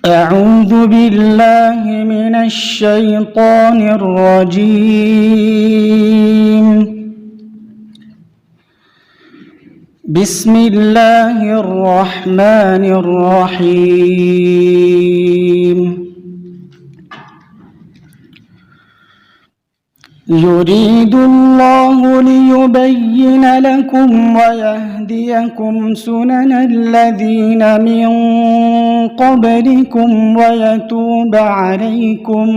أعوذ بالله من الشيطان الرجيم. بسم الله الرحمن الرحيم. يريد الله ليبين لكم ويهديكم سنن الذين من قبلكم ويتوب عليكم،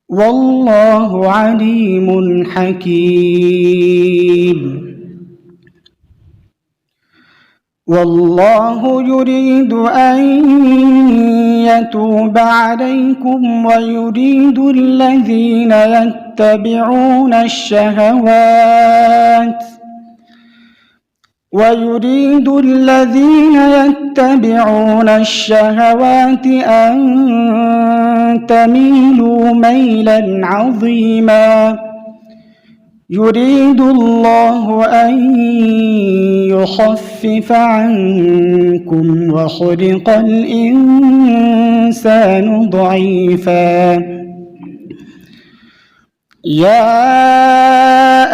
والله عليم حكيم. والله يريد أن يتوب عليكم ويريد الذين يتبعون الشهوات أن تميلوا ميلا عظيما. يريد الله أن يخفف عنكم وخلق الإنسان ضعيفا. يا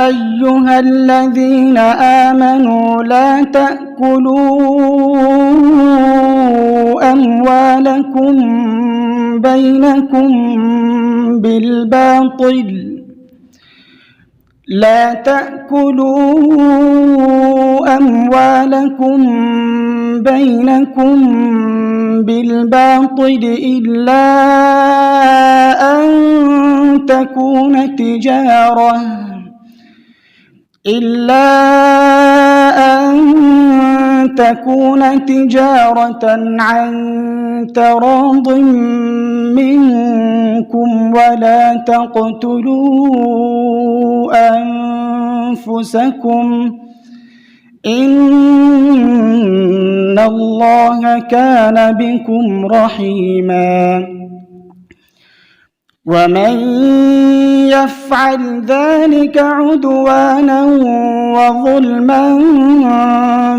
أيها الذين آمنوا لا تأكلوا أموالكم بينكم بالباطل إلا أن تكون تجارة عن تراض منكم، ولا تقتلوا أنفسكم إن الله كان بكم رحيما. ومن يفعل ذلك عدوانا وظلما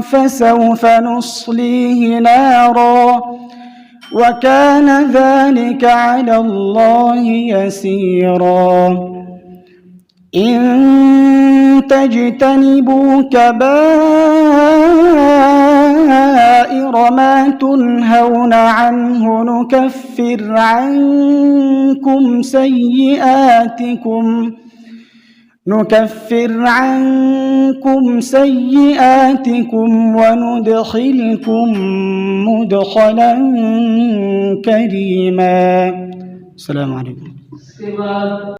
فسوف نصليه نارا، وكان ذلك على الله يسيرا. إن تجتنبوا كبائر ما تنهون عنه نكفر عنكم سيئاتكم وندخلكم مدخلا كريما. السلام عليكم.